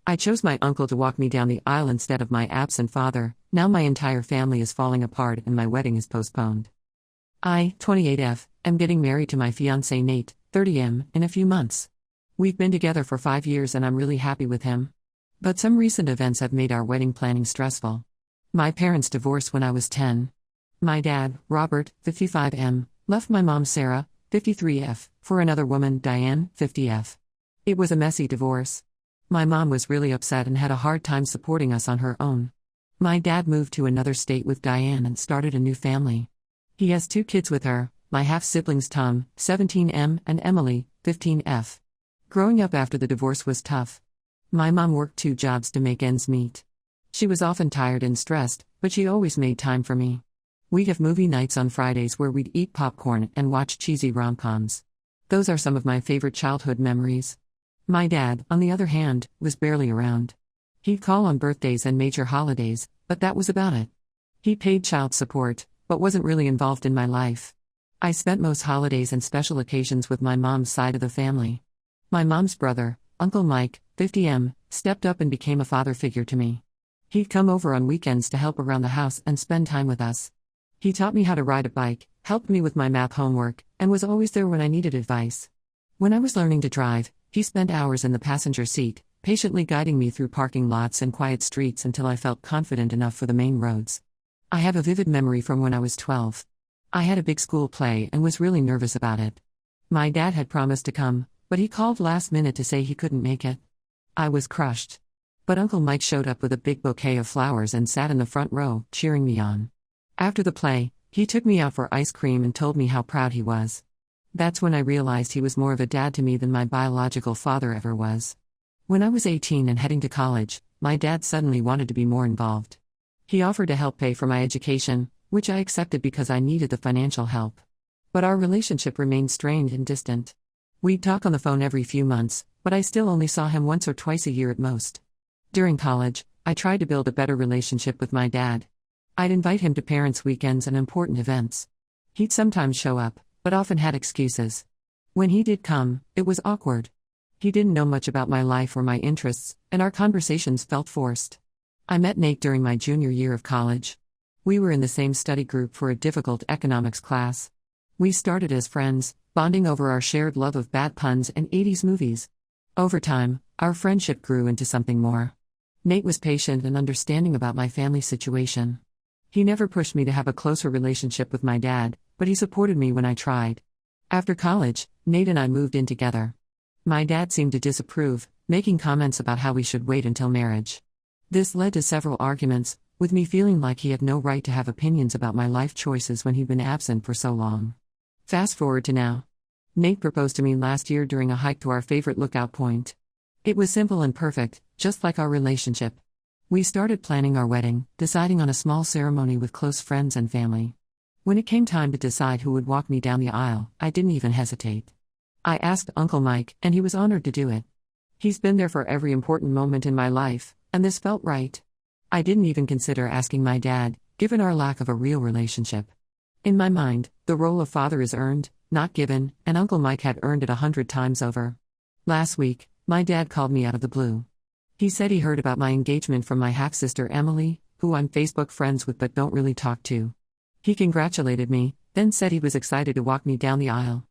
I chose my uncle to walk me down the aisle instead of my absent father. Now my entire family is falling apart and my wedding is postponed. I, 28F, am getting married to my fiancé Nate, 30M, in a few months. We've been together for 5 years and I'm really happy with him. But some recent events have made our wedding planning stressful. My parents divorced when I was 10. My dad, Robert, 55M, left my mom Sarah, 53F, for another woman, Diane, 50F. It was a messy divorce. My mom was really upset and had a hard time supporting us on her own. My dad moved to another state with Diane and started a new family. He has 2 kids with her, my half-siblings Tom, 17M, and Emily, 15F. Growing up after the divorce was tough. My mom worked 2 jobs to make ends meet. She was often tired and stressed, but she always made time for me. We'd have movie nights on Fridays where we'd eat popcorn and watch cheesy rom-coms. Those are some of my favorite childhood memories. My dad, on the other hand, was barely around. He'd call on birthdays and major holidays, but that was about it. He paid child support, but wasn't really involved in my life. I spent most holidays and special occasions with my mom's side of the family. My mom's brother, Uncle Mike, 50M, stepped up and became a father figure to me. He'd come over on weekends to help around the house and spend time with us. He taught me how to ride a bike, helped me with my math homework, and was always there when I needed advice. When I was learning to drive, he spent hours in the passenger seat, patiently guiding me through parking lots and quiet streets until I felt confident enough for the main roads. I have a vivid memory from when I was 12. I had a big school play and was really nervous about it. My dad had promised to come, but he called last minute to say he couldn't make it. I was crushed. But Uncle Mike showed up with a big bouquet of flowers and sat in the front row, cheering me on. After the play, he took me out for ice cream and told me how proud he was. That's when I realized he was more of a dad to me than my biological father ever was. When I was 18 and heading to college, my dad suddenly wanted to be more involved. He offered to help pay for my education, which I accepted because I needed the financial help. But our relationship remained strained and distant. We'd talk on the phone every few months, but I still only saw him once or twice a year at most. During college, I tried to build a better relationship with my dad. I'd invite him to parents' weekends and important events. He'd sometimes show up, but often had excuses. When he did come, it was awkward. He didn't know much about my life or my interests, and our conversations felt forced. I met Nate during my junior year of college. We were in the same study group for a difficult economics class. We started as friends, bonding over our shared love of bad puns and 80s movies. Over time, our friendship grew into something more. Nate was patient and understanding about my family situation. He never pushed me to have a closer relationship with my dad, but he supported me when I tried. After college, Nate and I moved in together. My dad seemed to disapprove, making comments about how we should wait until marriage. This led to several arguments, with me feeling like he had no right to have opinions about my life choices when he'd been absent for so long. Fast forward to now. Nate proposed to me last year during a hike to our favorite lookout point. It was simple and perfect, just like our relationship. We started planning our wedding, deciding on a small ceremony with close friends and family. When it came time to decide who would walk me down the aisle, I didn't even hesitate. I asked Uncle Mike, and he was honored to do it. He's been there for every important moment in my life, and this felt right. I didn't even consider asking my dad, given our lack of a real relationship. In my mind, the role of father is earned, not given, and Uncle Mike had earned it 100 times over. Last week, my dad called me out of the blue. He said he heard about my engagement from my half-sister Emily, who I'm Facebook friends with but don't really talk to. He congratulated me, then said he was excited to walk me down the aisle.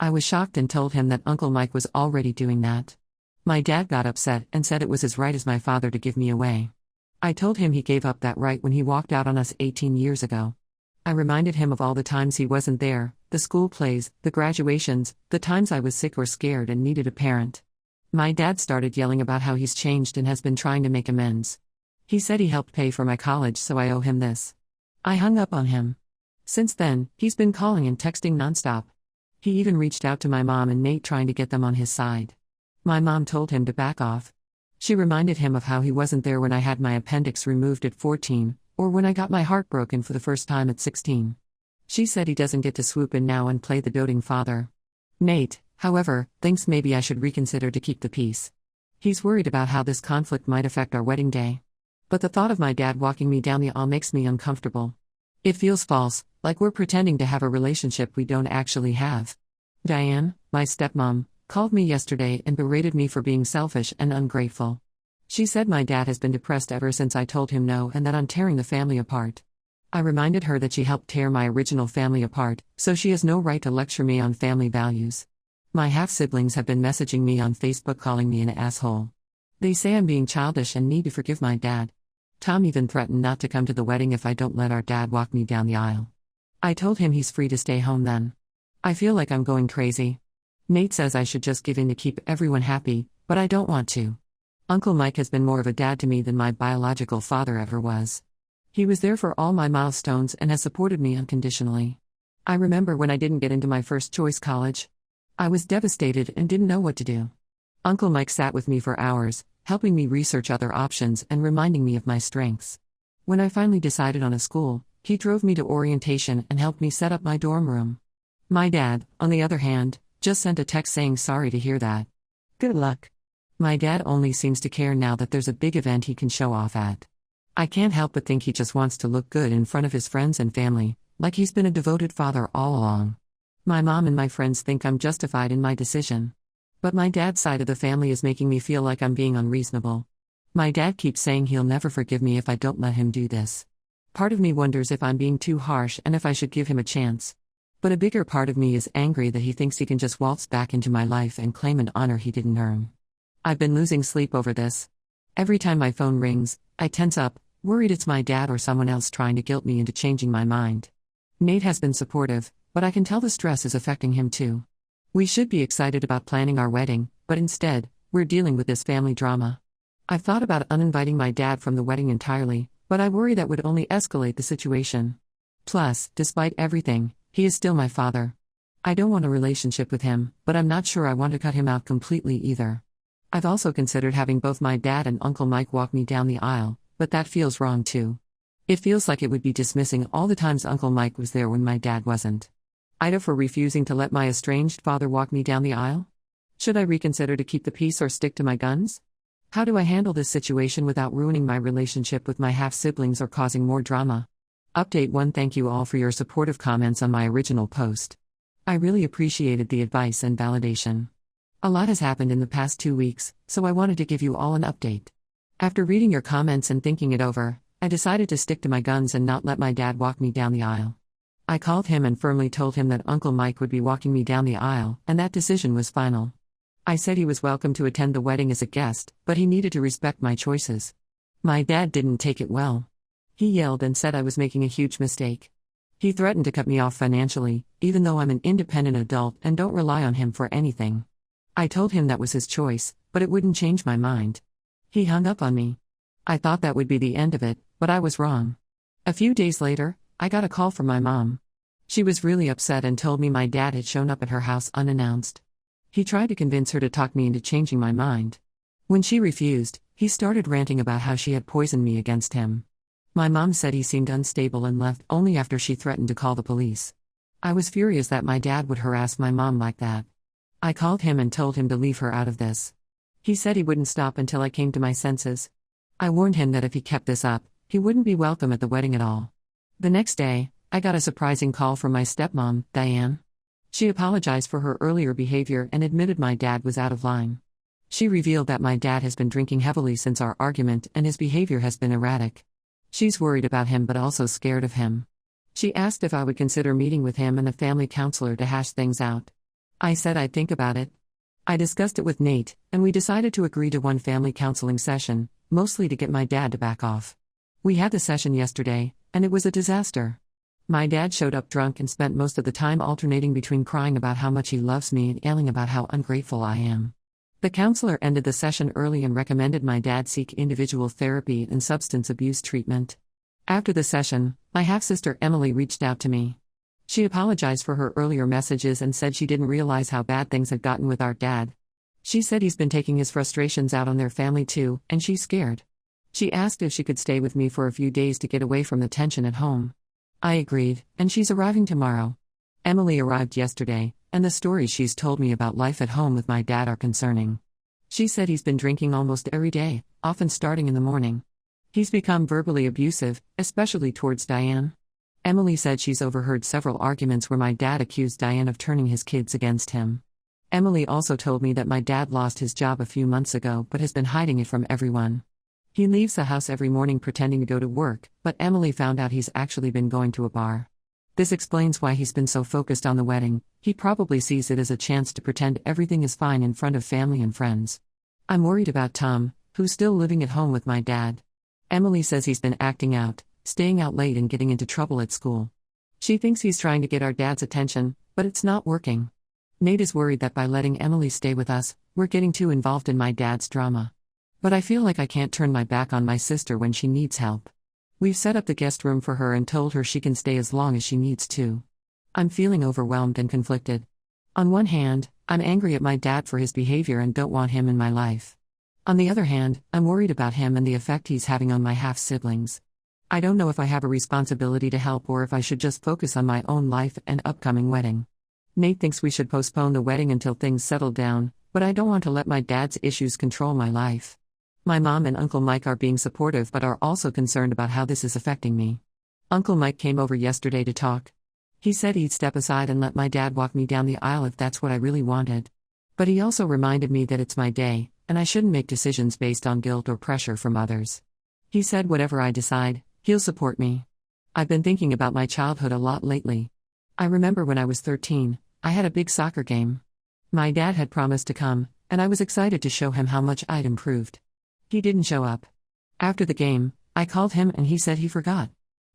I was shocked and told him that Uncle Mike was already doing that. My dad got upset and said it was his right as my father to give me away. I told him he gave up that right when he walked out on us 18 years ago. I reminded him of all the times he wasn't there, the school plays, the graduations, the times I was sick or scared and needed a parent. My dad started yelling about how he's changed and has been trying to make amends. He said he helped pay for my college, so I owe him this. I hung up on him. Since then, he's been calling and texting nonstop. He even reached out to my mom and Nate trying to get them on his side. My mom told him to back off. She reminded him of how he wasn't there when I had my appendix removed at 14, or when I got my heart broken for the first time at 16. She said he doesn't get to swoop in now and play the doting father. Nate, however, thinks maybe I should reconsider to keep the peace. He's worried about how this conflict might affect our wedding day. But the thought of my dad walking me down the aisle makes me uncomfortable. It feels false, like we're pretending to have a relationship we don't actually have. Diane, my stepmom, called me yesterday and berated me for being selfish and ungrateful. She said my dad has been depressed ever since I told him no and that I'm tearing the family apart. I reminded her that she helped tear my original family apart, so she has no right to lecture me on family values. My half-siblings have been messaging me on Facebook calling me an asshole. They say I'm being childish and need to forgive my dad. Tom even threatened not to come to the wedding if I don't let our dad walk me down the aisle. I told him he's free to stay home then. I feel like I'm going crazy. Nate says I should just give in to keep everyone happy, but I don't want to. Uncle Mike has been more of a dad to me than my biological father ever was. He was there for all my milestones and has supported me unconditionally. I remember when I didn't get into my first choice college. I was devastated and didn't know what to do. Uncle Mike sat with me for hours, helping me research other options and reminding me of my strengths. When I finally decided on a school, he drove me to orientation and helped me set up my dorm room. My dad, on the other hand, just sent a text saying sorry to hear that. Good luck. My dad only seems to care now that there's a big event he can show off at. I can't help but think he just wants to look good in front of his friends and family, like he's been a devoted father all along. My mom and my friends think I'm justified in my decision. But my dad's side of the family is making me feel like I'm being unreasonable. My dad keeps saying he'll never forgive me if I don't let him do this. Part of me wonders if I'm being too harsh and if I should give him a chance. But a bigger part of me is angry that he thinks he can just waltz back into my life and claim an honor he didn't earn. I've been losing sleep over this. Every time my phone rings, I tense up, worried it's my dad or someone else trying to guilt me into changing my mind. Nate has been supportive, but I can tell the stress is affecting him too. We should be excited about planning our wedding, but instead, we're dealing with this family drama. I've thought about uninviting my dad from the wedding entirely, but I worry that would only escalate the situation. Plus, despite everything, he is still my father. I don't want a relationship with him, but I'm not sure I want to cut him out completely either. I've also considered having both my dad and Uncle Mike walk me down the aisle, but that feels wrong too. It feels like it would be dismissing all the times Uncle Mike was there when my dad wasn't. Ida for refusing to let my estranged father walk me down the aisle? Should I reconsider to keep the peace or stick to my guns? How do I handle this situation without ruining my relationship with my half-siblings or causing more drama? Update 1. Thank you all for your supportive comments on my original post. I really appreciated the advice and validation. A lot has happened in the past 2 weeks, so I wanted to give you all an update. After reading your comments and thinking it over, I decided to stick to my guns and not let my dad walk me down the aisle. I called him and firmly told him that Uncle Mike would be walking me down the aisle, and that decision was final. I said he was welcome to attend the wedding as a guest, but he needed to respect my choices. My dad didn't take it well. He yelled and said I was making a huge mistake. He threatened to cut me off financially, even though I'm an independent adult and don't rely on him for anything. I told him that was his choice, but it wouldn't change my mind. He hung up on me. I thought that would be the end of it, but I was wrong. A few days later, I got a call from my mom. She was really upset and told me my dad had shown up at her house unannounced. He tried to convince her to talk me into changing my mind. When she refused, he started ranting about how she had poisoned me against him. My mom said he seemed unstable and left only after she threatened to call the police. I was furious that my dad would harass my mom like that. I called him and told him to leave her out of this. He said he wouldn't stop until I came to my senses. I warned him that if he kept this up, he wouldn't be welcome at the wedding at all. The next day, I got a surprising call from my stepmom, Diane. She apologized for her earlier behavior and admitted my dad was out of line. She revealed that my dad has been drinking heavily since our argument and his behavior has been erratic. She's worried about him but also scared of him. She asked if I would consider meeting with him and a family counselor to hash things out. I said I'd think about it. I discussed it with Nate, and we decided to agree to one family counseling session, mostly to get my dad to back off. We had the session yesterday, and it was a disaster. My dad showed up drunk and spent most of the time alternating between crying about how much he loves me and yelling about how ungrateful I am. The counselor ended the session early and recommended my dad seek individual therapy and substance abuse treatment. After the session, my half-sister Emily reached out to me. She apologized for her earlier messages and said she didn't realize how bad things had gotten with our dad. She said he's been taking his frustrations out on their family too, and she's scared. She asked if she could stay with me for a few days to get away from the tension at home. I agreed, and she's arriving tomorrow. Emily arrived yesterday, and the stories she's told me about life at home with my dad are concerning. She said he's been drinking almost every day, often starting in the morning. He's become verbally abusive, especially towards Diane. Emily said she's overheard several arguments where my dad accused Diane of turning his kids against him. Emily also told me that my dad lost his job a few months ago but has been hiding it from everyone. He leaves the house every morning pretending to go to work, but Emily found out he's actually been going to a bar. This explains why he's been so focused on the wedding. He probably sees it as a chance to pretend everything is fine in front of family and friends. I'm worried about Tom, who's still living at home with my dad. Emily says he's been acting out, staying out late and getting into trouble at school. She thinks he's trying to get our dad's attention, but it's not working. Nate is worried that by letting Emily stay with us, we're getting too involved in my dad's drama. But I feel like I can't turn my back on my sister when she needs help. We've set up the guest room for her and told her she can stay as long as she needs to. I'm feeling overwhelmed and conflicted. On one hand, I'm angry at my dad for his behavior and don't want him in my life. On the other hand, I'm worried about him and the effect he's having on my half-siblings. I don't know if I have a responsibility to help or if I should just focus on my own life and upcoming wedding. Nate thinks we should postpone the wedding until things settle down, but I don't want to let my dad's issues control my life. My mom and Uncle Mike are being supportive but are also concerned about how this is affecting me. Uncle Mike came over yesterday to talk. He said he'd step aside and let my dad walk me down the aisle if that's what I really wanted. But he also reminded me that it's my day, and I shouldn't make decisions based on guilt or pressure from others. He said whatever I decide, he'll support me. I've been thinking about my childhood a lot lately. I remember when I was 13, I had a big soccer game. My dad had promised to come, and I was excited to show him how much I'd improved. He didn't show up. After the game, I called him and he said he forgot.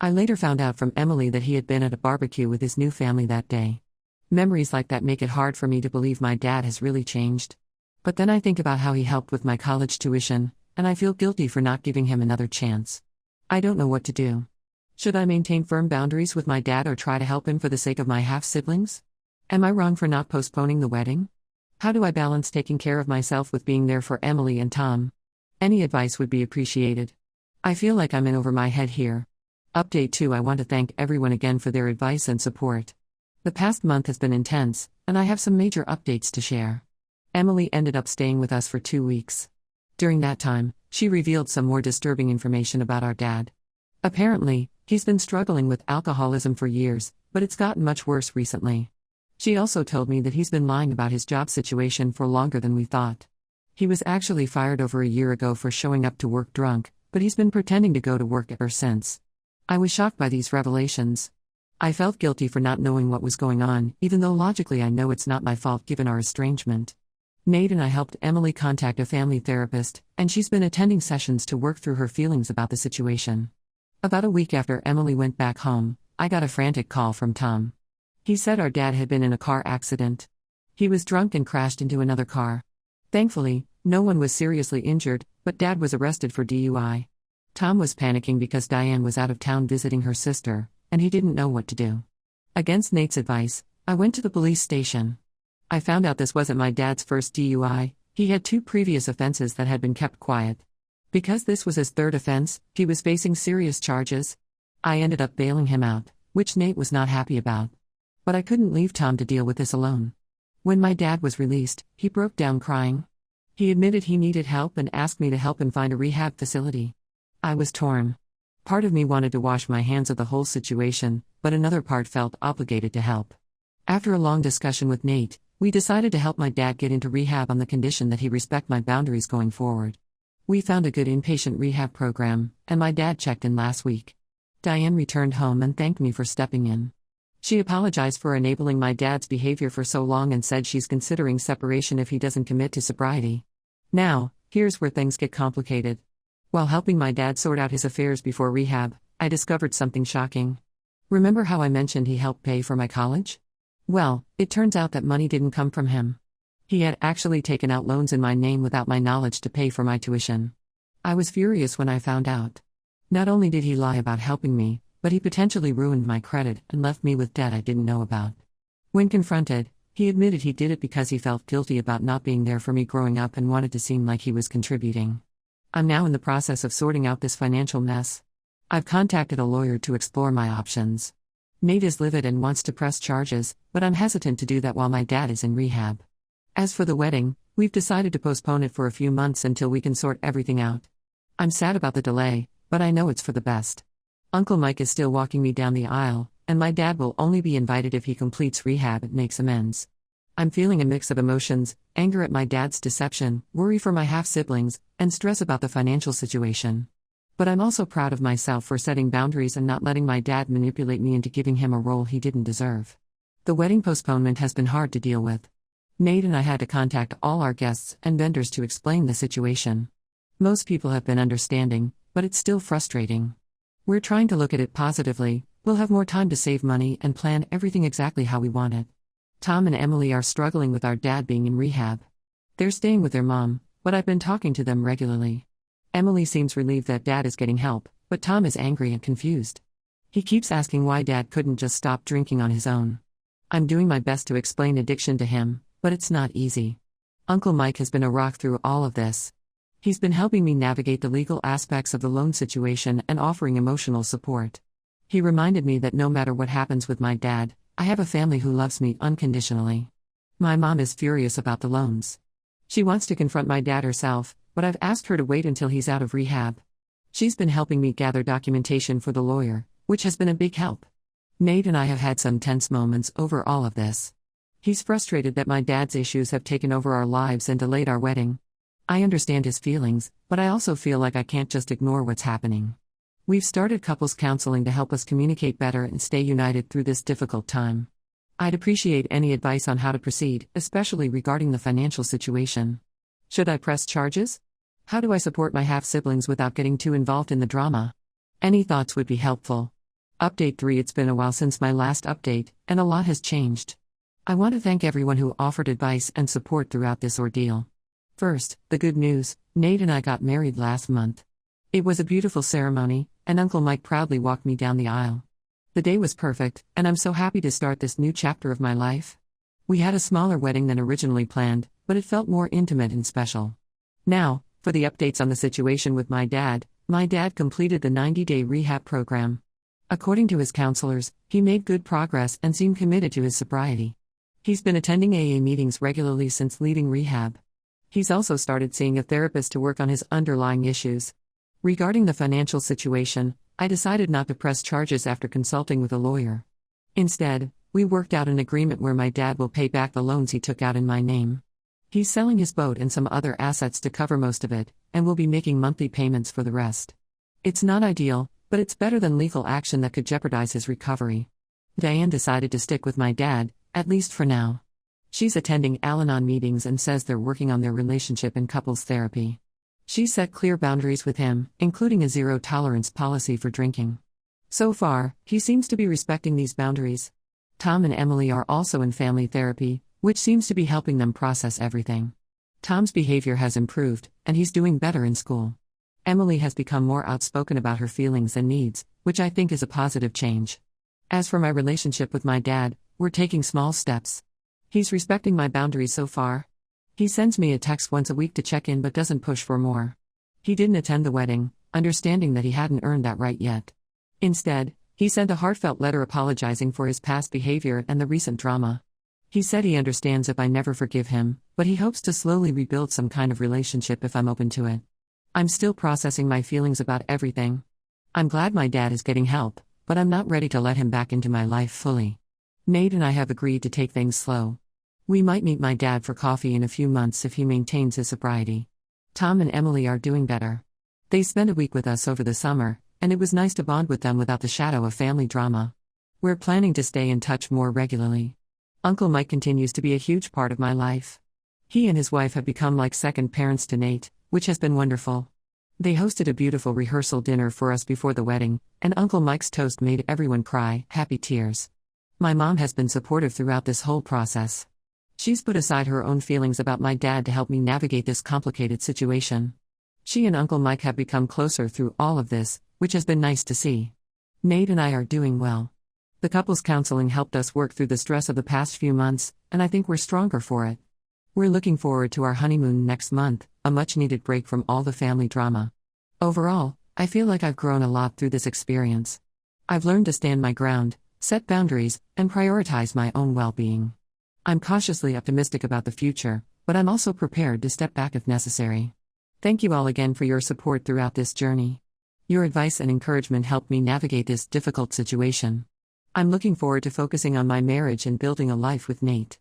I later found out from Emily that he had been at a barbecue with his new family that day. Memories like that make it hard for me to believe my dad has really changed. But then I think about how he helped with my college tuition, and I feel guilty for not giving him another chance. I don't know what to do. Should I maintain firm boundaries with my dad or try to help him for the sake of my half-siblings? Am I wrong for not postponing the wedding? How do I balance taking care of myself with being there for Emily and Tom? Any advice would be appreciated. I feel like I'm in over my head here. Update 2: I want to thank everyone again for their advice and support. The past month has been intense, and I have some major updates to share. Emily ended up staying with us for 2 weeks. During that time, she revealed some more disturbing information about our dad. Apparently, he's been struggling with alcoholism for years, but it's gotten much worse recently. She also told me that he's been lying about his job situation for longer than we thought. He was actually fired over a year ago for showing up to work drunk, but he's been pretending to go to work ever since. I was shocked by these revelations. I felt guilty for not knowing what was going on, even though logically I know it's not my fault given our estrangement. Nate and I helped Emily contact a family therapist, and she's been attending sessions to work through her feelings about the situation. About a week after Emily went back home, I got a frantic call from Tom. He said our dad had been in a car accident. He was drunk and crashed into another car. Thankfully, no one was seriously injured, but Dad was arrested for DUI. Tom was panicking because Diane was out of town visiting her sister, and he didn't know what to do. Against Nate's advice, I went to the police station. I found out this wasn't my dad's first DUI, he had 2 previous offenses that had been kept quiet. Because this was his 3rd offense, he was facing serious charges. I ended up bailing him out, which Nate was not happy about. But I couldn't leave Tom to deal with this alone. When my dad was released, he broke down crying. He admitted he needed help and asked me to help him find a rehab facility. I was torn. Part of me wanted to wash my hands of the whole situation, but another part felt obligated to help. After a long discussion with Nate, we decided to help my dad get into rehab on the condition that he respect my boundaries going forward. We found a good inpatient rehab program, and my dad checked in last week. Diane returned home and thanked me for stepping in. She apologized for enabling my dad's behavior for so long and said she's considering separation if he doesn't commit to sobriety. Now, here's where things get complicated. While helping my dad sort out his affairs before rehab, I discovered something shocking. Remember how I mentioned he helped pay for my college? Well, it turns out that money didn't come from him. He had actually taken out loans in my name without my knowledge to pay for my tuition. I was furious when I found out. Not only did he lie about helping me, but he potentially ruined my credit and left me with debt I didn't know about. When confronted, he admitted he did it because he felt guilty about not being there for me growing up and wanted to seem like he was contributing. I'm now in the process of sorting out this financial mess. I've contacted a lawyer to explore my options. Nate is livid and wants to press charges, but I'm hesitant to do that while my dad is in rehab. As for the wedding, we've decided to postpone it for a few months until we can sort everything out. I'm sad about the delay, but I know it's for the best. Uncle Mike is still walking me down the aisle, and my dad will only be invited if he completes rehab and makes amends. I'm feeling a mix of emotions: anger at my dad's deception, worry for my half-siblings, and stress about the financial situation. But I'm also proud of myself for setting boundaries and not letting my dad manipulate me into giving him a role he didn't deserve. The wedding postponement has been hard to deal with. Nate and I had to contact all our guests and vendors to explain the situation. Most people have been understanding, but it's still frustrating. We're trying to look at it positively. We'll have more time to save money and plan everything exactly how we want it. Tom and Emily are struggling with our dad being in rehab. They're staying with their mom, but I've been talking to them regularly. Emily seems relieved that dad is getting help, but Tom is angry and confused. He keeps asking why dad couldn't just stop drinking on his own. I'm doing my best to explain addiction to him, but it's not easy. Uncle Mike has been a rock through all of this. He's been helping me navigate the legal aspects of the loan situation and offering emotional support. He reminded me that no matter what happens with my dad, I have a family who loves me unconditionally. My mom is furious about the loans. She wants to confront my dad herself, but I've asked her to wait until he's out of rehab. She's been helping me gather documentation for the lawyer, which has been a big help. Nate and I have had some tense moments over all of this. He's frustrated that my dad's issues have taken over our lives and delayed our wedding. I understand his feelings, but I also feel like I can't just ignore what's happening. We've started couples counseling to help us communicate better and stay united through this difficult time. I'd appreciate any advice on how to proceed, especially regarding the financial situation. Should I press charges? How do I support my half-siblings without getting too involved in the drama? Any thoughts would be helpful. Update 3: It's been a while since my last update, and a lot has changed. I want to thank everyone who offered advice and support throughout this ordeal. First, the good news: Nate and I got married last month. It was a beautiful ceremony, and Uncle Mike proudly walked me down the aisle. The day was perfect, and I'm so happy to start this new chapter of my life. We had a smaller wedding than originally planned, but it felt more intimate and special. Now, for the updates on the situation with my dad. My dad completed the 90-day rehab program. According to his counselors, he made good progress and seemed committed to his sobriety. He's been attending AA meetings regularly since leaving rehab. He's also started seeing a therapist to work on his underlying issues. Regarding the financial situation, I decided not to press charges after consulting with a lawyer. Instead, we worked out an agreement where my dad will pay back the loans he took out in my name. He's selling his boat and some other assets to cover most of it, and will be making monthly payments for the rest. It's not ideal, but it's better than legal action that could jeopardize his recovery. Diane decided to stick with my dad, at least for now. She's attending Al-Anon meetings and says they're working on their relationship in couples therapy. She set clear boundaries with him, including a zero-tolerance policy for drinking. So far, he seems to be respecting these boundaries. Tom and Emily are also in family therapy, which seems to be helping them process everything. Tom's behavior has improved, and he's doing better in school. Emily has become more outspoken about her feelings and needs, which I think is a positive change. As for my relationship with my dad, we're taking small steps. He's respecting my boundaries so far. He sends me a text once a week to check in but doesn't push for more. He didn't attend the wedding, understanding that he hadn't earned that right yet. Instead, he sent a heartfelt letter apologizing for his past behavior and the recent drama. He said he understands if I never forgive him, but he hopes to slowly rebuild some kind of relationship if I'm open to it. I'm still processing my feelings about everything. I'm glad my dad is getting help, but I'm not ready to let him back into my life fully. Nate and I have agreed to take things slow. We might meet my dad for coffee in a few months if he maintains his sobriety. Tom and Emily are doing better. They spent a week with us over the summer, and it was nice to bond with them without the shadow of family drama. We're planning to stay in touch more regularly. Uncle Mike continues to be a huge part of my life. He and his wife have become like second parents to Nate, which has been wonderful. They hosted a beautiful rehearsal dinner for us before the wedding, and Uncle Mike's toast made everyone cry, happy tears. My mom has been supportive throughout this whole process. She's put aside her own feelings about my dad to help me navigate this complicated situation. She and Uncle Mike have become closer through all of this, which has been nice to see. Nate and I are doing well. The couples counseling helped us work through the stress of the past few months, and I think we're stronger for it. We're looking forward to our honeymoon next month, a much-needed break from all the family drama. Overall, I feel like I've grown a lot through this experience. I've learned to stand my ground, set boundaries, and prioritize my own well-being. I'm cautiously optimistic about the future, but I'm also prepared to step back if necessary. Thank you all again for your support throughout this journey. Your advice and encouragement helped me navigate this difficult situation. I'm looking forward to focusing on my marriage and building a life with Nate.